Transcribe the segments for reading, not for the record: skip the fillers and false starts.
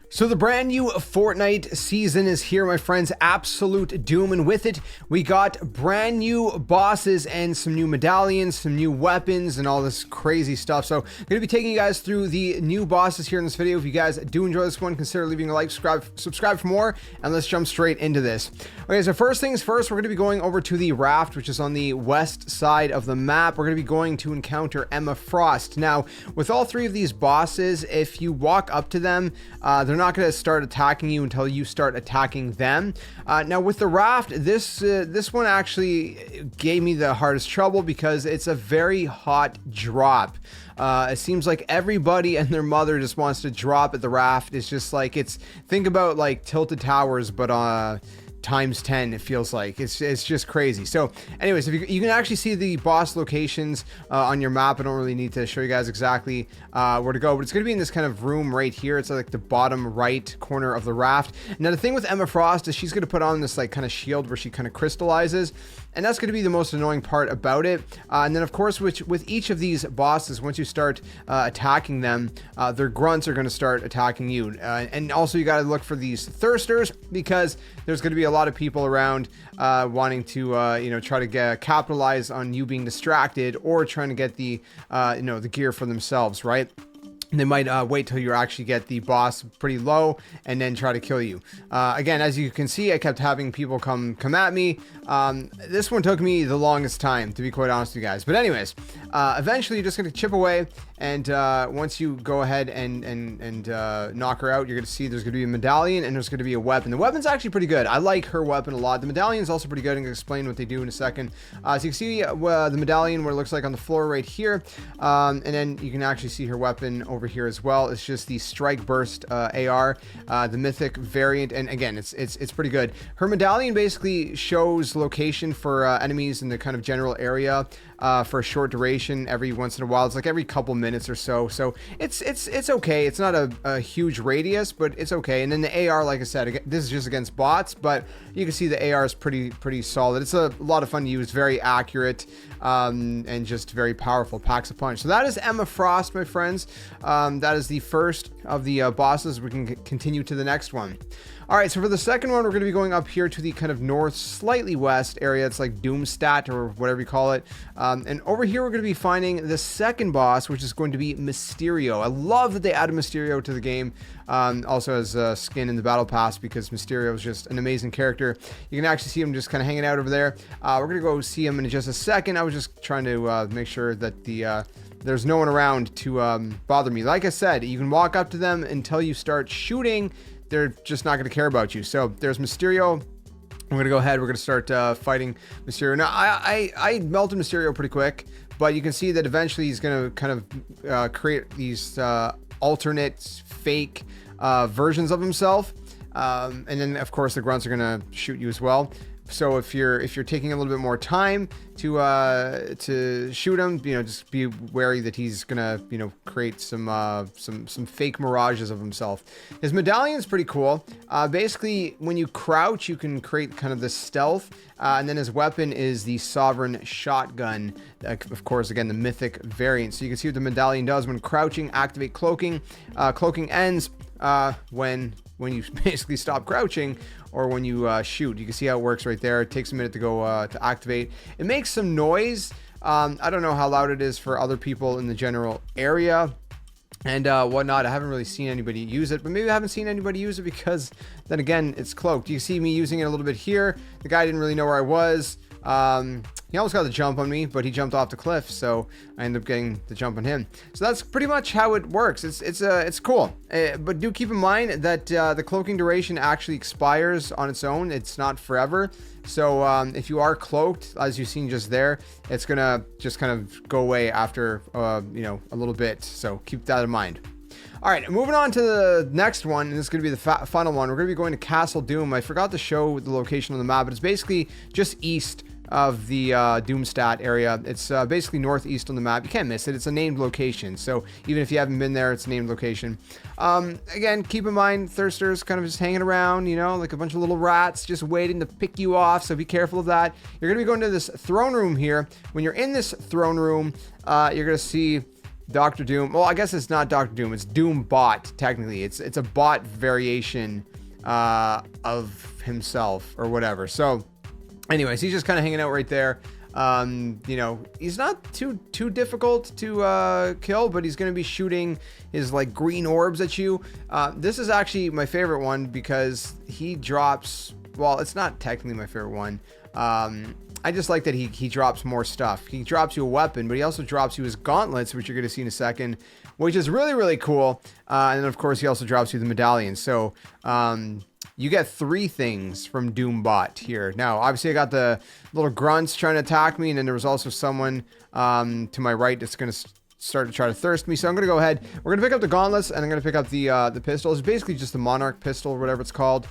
So the brand new Fortnite season is here, my friends. Absolute doom, and with it we got brand new bosses and some new medallions, some new weapons, and all this crazy stuff. So I'm going to be taking you guys through the new bosses here in this video. If you guys do enjoy this one, consider leaving a like, subscribe for more, and let's jump straight into this. Okay, so first things first, we're going to be going over to the raft, which is on the west side of the map. We're going to be going to encounter Emma Frost. Now, with all three of these bosses, if you walk up to them, they're not going to start attacking you until you start attacking them. Now with the raft, this one actually gave me the hardest trouble because it's a very hot drop. It seems like everybody and their mother just wants to drop at the raft. It's just like, think about like Tilted Towers, but times 10. It feels like it's just crazy. So anyways, if you can actually see the boss locations on your map. I don't really need to show you guys exactly where to go, but it's going to be in this kind of room right here. It's like the bottom right corner of the raft. Now the thing with Emma Frost is she's going to put on this like kind of shield where she kind of crystallizes, and that's going to be the most annoying part about it. And then of course, with each of these bosses, once you start attacking them, their grunts are going to start attacking you. And also you got to look for these thirsters, because there's going to be a lot of people around wanting to try to capitalize on you being distracted, or trying to get the the gear for themselves, right? They might wait till you actually get the boss pretty low and then try to kill you. Again, as you can see, I kept having people come at me. This one took me the longest time, to be quite honest with you guys. But anyways, eventually you're just going to chip away, and once you go ahead and knock her out, you're going to see there's going to be a medallion and there's going to be a weapon. The weapon's actually pretty good. I like her weapon a lot. The medallion's also pretty good. I'm going to explain what they do in a second. So you can see the medallion, what it looks like on the floor right here. And then you can actually see her weapon over here as well. It's just the Strike Burst AR, the mythic variant, and again, it's pretty good. Her medallion basically shows location for enemies in the kind of general area for a short duration every once in a while. It's like every couple minutes or so. So it's okay. It's not a huge radius, but it's okay. And then the AR, like I said, this is just against bots, but you can see the AR is pretty solid. It's a lot of fun to use, very accurate, and just very powerful, packs a punch. So that is Emma Frost, my friends. That is the first of the bosses. We can continue to the next one. All right, so for the second one, we're going to be going up here to the kind of north, slightly west area. It's like Doomstat, or whatever you call it. And over here, we're going to be finding the second boss, which is going to be Mysterio. I love that they added Mysterio to the game. Also as a skin in the Battle Pass, because Mysterio is just an amazing character. You can actually see him just kind of hanging out over there. We're going to go see him in just a second. I was just trying to make sure that there's no one around to bother me. Like I said, you can walk up to them until you start shooting. They're just not going to care about you. So there's Mysterio. We're going to go ahead. We're going to start fighting Mysterio. Now, I melted Mysterio pretty quick, but you can see that eventually he's going to kind of create these alternate fake versions of himself. And then, of course, the grunts are going to shoot you as well. So if you're taking a little bit more time to shoot him, just be wary that he's gonna create some fake mirages of himself. His medallion is pretty cool. Basically, when you crouch, you can create kind of this stealth, and then his weapon is the Sovereign Shotgun. Of course, again, the mythic variant. So you can see what the medallion does when crouching. Activate cloaking. Cloaking ends when you basically stop crouching, or when you shoot. You can see how it works right there. It takes a minute to go to activate. It makes some noise. I don't know how loud it is for other people in the general area and whatnot. I haven't really seen anybody use it, but maybe I haven't seen anybody use it because then again, it's cloaked. You see me using it a little bit here. The guy didn't really know where I was. He almost got the jump on me, but he jumped off the cliff, so I ended up getting the jump on him. So that's pretty much how it works. It's cool, but do keep in mind that the cloaking duration actually expires on its own. It's not forever. So if you are cloaked, as you've seen just there, it's gonna just kind of go away after a little bit. So keep that in mind. All right, moving on to the next one, and this is going to be the final one. We're going to be going to Castle Doom. I forgot to show the location on the map, but it's basically just east of the Doomstat area. It's basically northeast on the map. You can't miss it. It's a named location. So even if you haven't been there, it's a named location. Again, keep in mind, thirsters kind of just hanging around, like a bunch of little rats just waiting to pick you off. So be careful of that. You're going to be going to this throne room here. When you're in this throne room, you're going to see Dr. Doom. Well, I guess it's not Dr. Doom. It's Doombot, technically. It's a bot variation of himself or whatever. So anyways, he's just kind of hanging out right there. You know, he's not too difficult to kill, but he's going to be shooting his like green orbs at you. This is actually my favorite one because he drops, well, it's not technically my favorite one. I just like that he drops more stuff. He drops you a weapon, but he also drops you his gauntlets, which you're going to see in a second, which is really, really cool. And then of course he also drops you the medallion. So, you get 3 things from Doombot here. Now, obviously I got the little grunts trying to attack me, and then there was also someone to my right that's going to start to try to thirst me. So I'm going to go ahead. We're going to pick up the gauntlets, and I'm going to pick up the pistol. It's basically just the Monarch pistol or whatever it's called.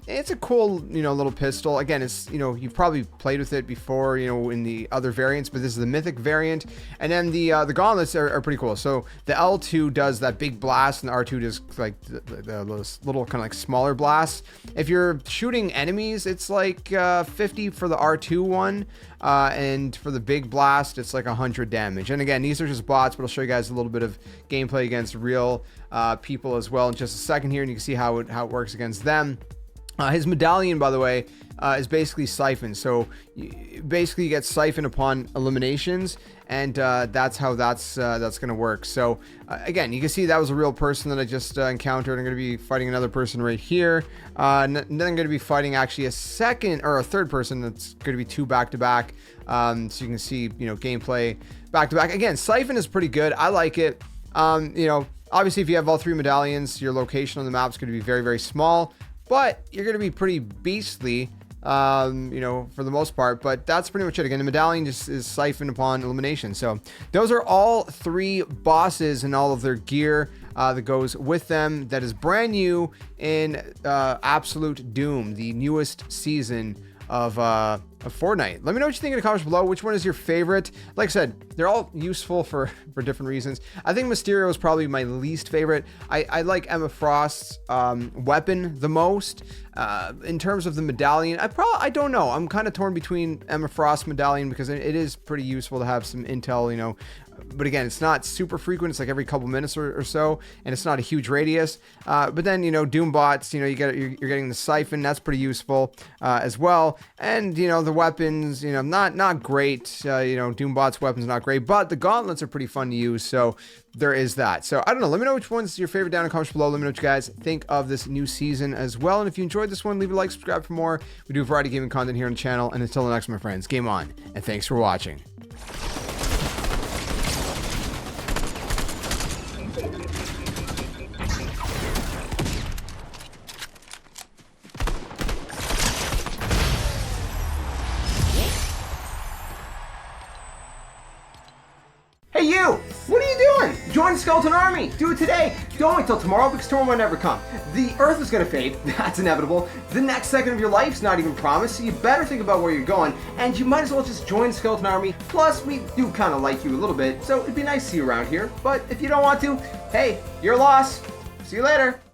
It's a cool, you know, little pistol. Again, it's, you know, you've probably played with it before, you know, in the other variants, but this is the mythic variant. And then the gauntlets are pretty cool. So the L2 does that big blast, and the R2 does like the little kind of like smaller blasts. If you're shooting enemies, it's like 50 for the R2 one. And for the big blast, it's like 100 damage. And again, these are just bots, but I'll show you guys a little bit of gameplay against real people as well in just a second here, and you can see how it works against them. His medallion, by the way, is basically siphon. So basically you get siphon upon eliminations, and that's how that's going to work. So again, you can see that was a real person that I just encountered. I'm going to be fighting another person right here. And then I'm going to be fighting actually a second or a third person that's going to be 2 back-to-back. So you can see, you know, gameplay back-to-back. Again, siphon is pretty good. I like it. You know, obviously if you have all 3 medallions, your location on the map is going to be very, very small, but you're going to be pretty beastly, you know, for the most part. But that's pretty much it. Again, the medallion just is siphoned upon elimination. So those are all 3 bosses and all of their gear that goes with them. That is brand new in Absolute Doom, the newest season of Fortnite. Let me know what you think in the comments below. Which one is your favorite? Like I said, they're all useful for different reasons. I think Mysterio is probably my least favorite. I like Emma Frost's weapon the most. In terms of the medallion, I don't know. I'm kind of torn between Emma Frost's medallion because it is pretty useful to have some intel, you know. But again, it's not super frequent. It's like every couple minutes or so, and it's not a huge radius. But then, you know, Doombots, you know, you're getting the siphon. That's pretty useful as well. And, you know, the weapons, you know, not great. You know, Doombot's weapons not great, but the gauntlets are pretty fun to use. So there is that. So I don't know. Let me know which one's your favorite down in the comments below. Let me know what you guys think of this new season as well. And if you enjoyed this one, leave a like, subscribe for more. We do a variety of gaming content here on the channel. And until the next one, my friends, game on. And thanks for watching. Hey you! What are you doing? Join the Skeleton Army! Do it today! Don't wait till tomorrow because tomorrow might never come. The Earth is gonna fade, that's inevitable. The next second of your life's not even promised, so you better think about where you're going, and you might as well just join the Skeleton Army. Plus, we do kind of like you a little bit, so it'd be nice to see you around here. But if you don't want to, hey, your loss. See you later.